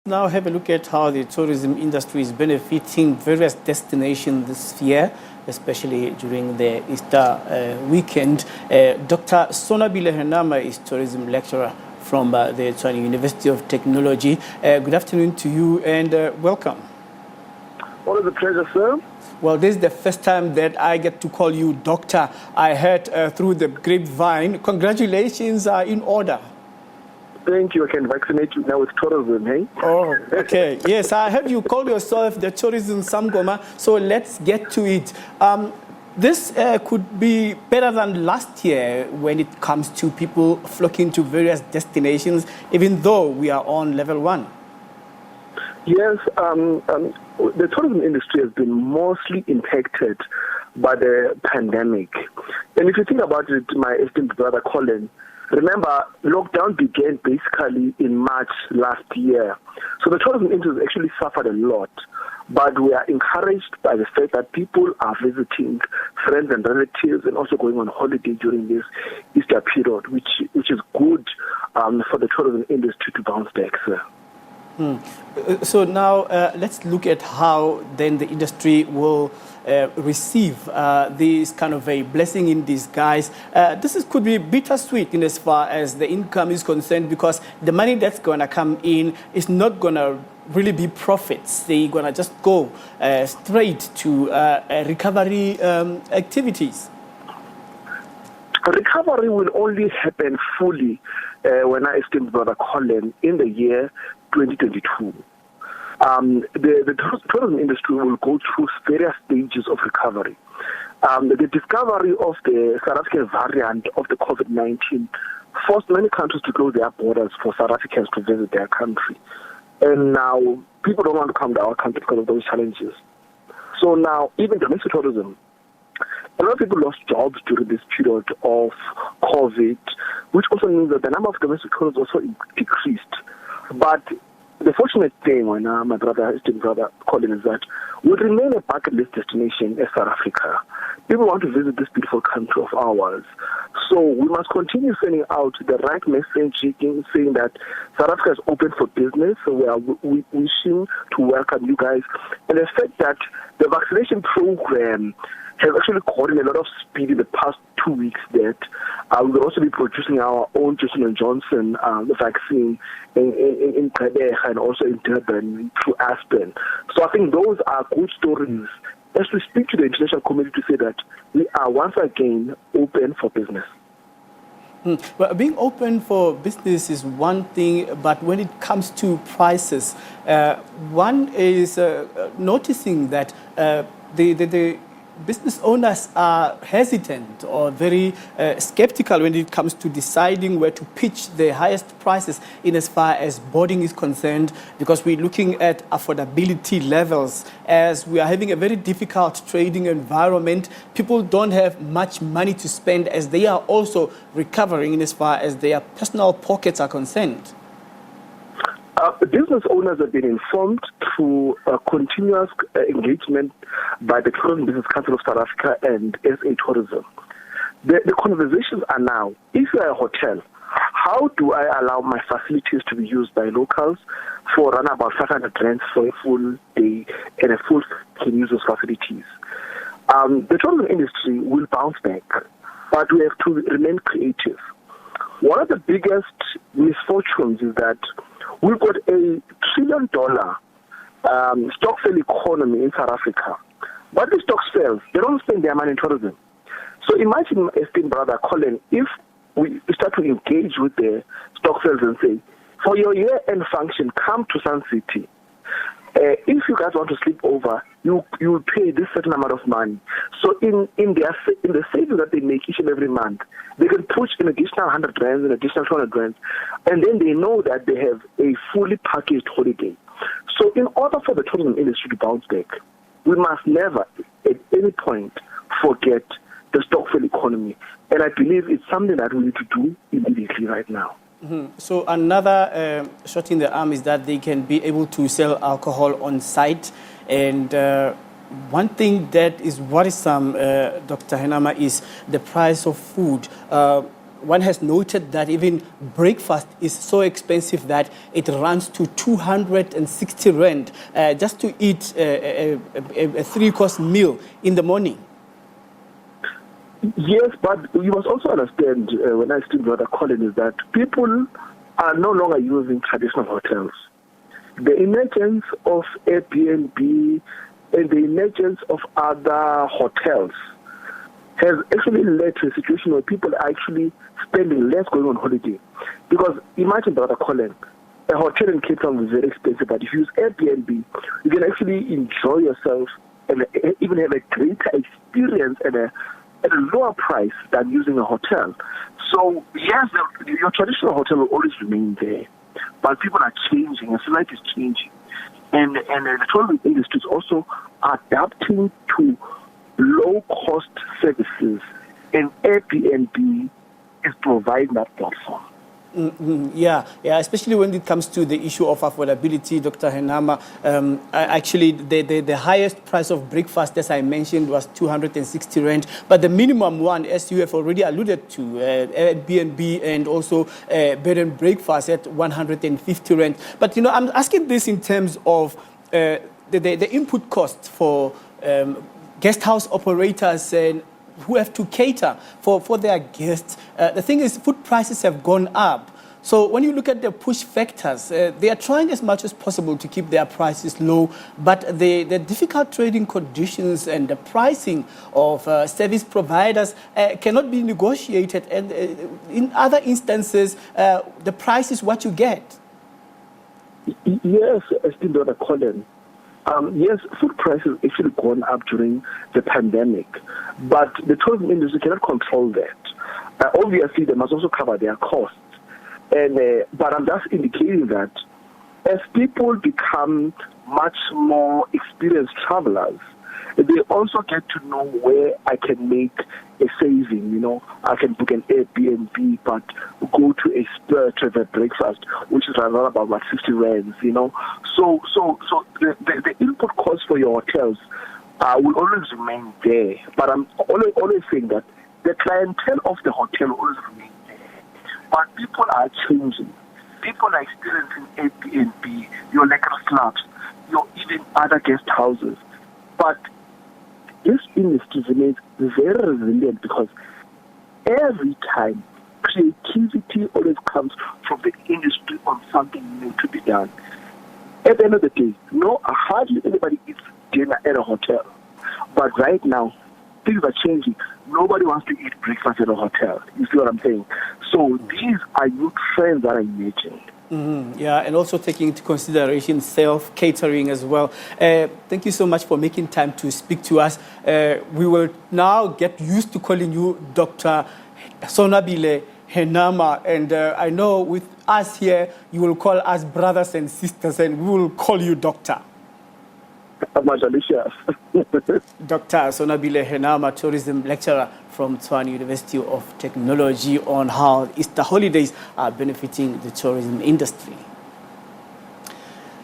Now have a look at how the tourism industry is benefiting various destinations this year, especially during the Easter weekend. Dr. Sonwabile Henama is tourism lecturer from the Tshwane University of Technology. Good afternoon to you and welcome. Always a pleasure, sir. Well, this is the first time that I get to call you doctor. I heard through the grapevine. Congratulations are in order. Thank you. I can vaccinate you now with tourism, hey? Oh, okay. Yes, I heard you call yourself the tourism Samgoma, so let's get to it. This could be better than last year when it comes to people flocking to various destinations, even though we are on level 1. Yes, the tourism industry has been mostly impacted by the pandemic. And if you think about it, my esteemed brother Colin, remember, lockdown began basically in March last year. So the tourism industry actually suffered a lot. But we are encouraged by the fact that people are visiting friends and relatives and also going on holiday during this Easter period, which is good for the tourism industry to bounce back, sir. So now let's look at how then the industry will receive this kind of a blessing in disguise. Could be bittersweet in as far as the income is concerned, because the money that's going to come in is not going to really be profits. They're going to just go straight to recovery activities. Recovery will only happen fully when I esteemed brother Colin in the year 2022. The tourism industry will go through various stages of recovery. The discovery of the South African variant of the COVID-19 forced many countries to close their borders for South Africans to visit their country. And now people don't want to come to our country because of those challenges. So now even domestic tourism, a lot of people lost jobs during this period of COVID, which also means that the number of domestic tourists also decreased. But the fortunate thing, when my esteemed brother Colin, is that we remain a bucket list destination as South Africa. People want to visit this beautiful country of ours. So we must continue sending out the right messaging, saying that South Africa is open for business. So we are wishing to welcome you guys. And the fact that the vaccination program has actually caught in a lot of speed in the past 2 weeks, that we will also be producing our own Johnson & Johnson vaccine in Gqeberha and also in Durban through Aspen. So I think those are good stories as we speak to the international community to say that we are once again open for business. Well, being open for business is one thing, but when it comes to prices, one is noticing that the business owners are hesitant or very skeptical when it comes to deciding where to pitch the highest prices in as far as boarding is concerned, because we're looking at affordability levels. As we are having a very difficult trading environment, people don't have much money to spend as they are also recovering in as far as their personal pockets are concerned. Business owners have been informed through continuous engagement by the Tourism Business Council of South Africa and SA Tourism. The conversations are now, if you are a hotel, how do I allow my facilities to be used by locals for around about 500 rand for a full day and a full can use those facilities? The tourism industry will bounce back, but we have to remain creative. One of the biggest misfortunes is that we've got a $1 trillion stock sale economy in South Africa. But the stock sales, they don't spend their money in tourism. So imagine, esteemed brother Colin, if we start to engage with the stock sales and say, for your year-end function, come to Sun City. If you guys want to sleep over, you will pay this certain amount of money. So in the savings that they make each and every month, they can push an additional 100 rand, an additional 200 rand, and then they know that they have a fully packaged holiday. So in order for the tourism industry to bounce back, we must never, at any point, forget the stock sale economy. And I believe it's something that we need to do immediately right now. So another shot in the arm is that they can be able to sell alcohol on site. And one thing that is worrisome, Dr. Henama, is the price of food. one has noted that even breakfast is so expensive that it runs to 260 rand just to eat a three-course meal in the morning. Yes, but you must also understand, when I still brother Colin, is that people are no longer using traditional hotels. The emergence of Airbnb and the emergence of other hotels has actually led to a situation where people are actually spending less going on holiday. Because imagine, brother Colin, a hotel in Cape Town is very expensive, but if you use Airbnb, you can actually enjoy yourself and even have a greater experience at a lower price than using a hotel. So yes, your traditional hotel will always remain there, but people are changing, and society is changing, and the tourism industry is also adapting to low-cost services, and Airbnb is providing that platform. Yeah, especially when it comes to the issue of affordability, Dr. Henama. Actually, the highest price of breakfast, as I mentioned, was 260 rand. But the minimum one, as you have already alluded to, Airbnb and also bed and breakfast at 150 rand. But, I'm asking this in terms of the input costs for guest house operators and who have to cater for their guests. The thing is, food prices have gone up. So when you look at the push factors, they are trying as much as possible to keep their prices low, but the difficult trading conditions and the pricing of service providers cannot be negotiated. And in other instances, the price is what you get. Yes, esteemed Dr. Colin. Yes, food prices actually gone up during the pandemic, but the tourism industry cannot control that. Obviously, they must also cover their costs. But I'm just indicating that as people become much more experienced travelers, they also get to know where I can make a saving. I can book an Airbnb, but go to a spur travel breakfast, which is around about 50 rands. So the input costs for your hotels will always remain there. But I'm always saying that the clientele of the hotel will always remain there. But people are changing. People are experiencing Airbnb, your lekker slabs, your even other guest houses. But this industry remains very resilient because every time creativity always comes from the industry on something new to be done. At the end of the day, hardly anybody eats dinner at a hotel. But right now, things are changing. Nobody wants to eat breakfast at a hotel. You see what I'm saying? So these are new trends that are emerging. Yeah, and also taking into consideration self-catering as well. Thank you so much for making time to speak to us. We will now get used to calling you Dr. Sonwabile Henama, and I know with us here, you will call us brothers and sisters, and we will call you doctor. Dr. Sonwabile Henama, tourism lecturer from Tshwane University of Technology, on how Easter holidays are benefiting the tourism industry.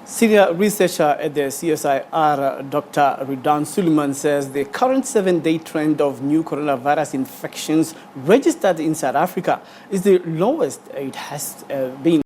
Senior researcher at the CSIR, Dr. Ridan Suleiman, says the current 7-day trend of new coronavirus infections registered in South Africa is the lowest it has been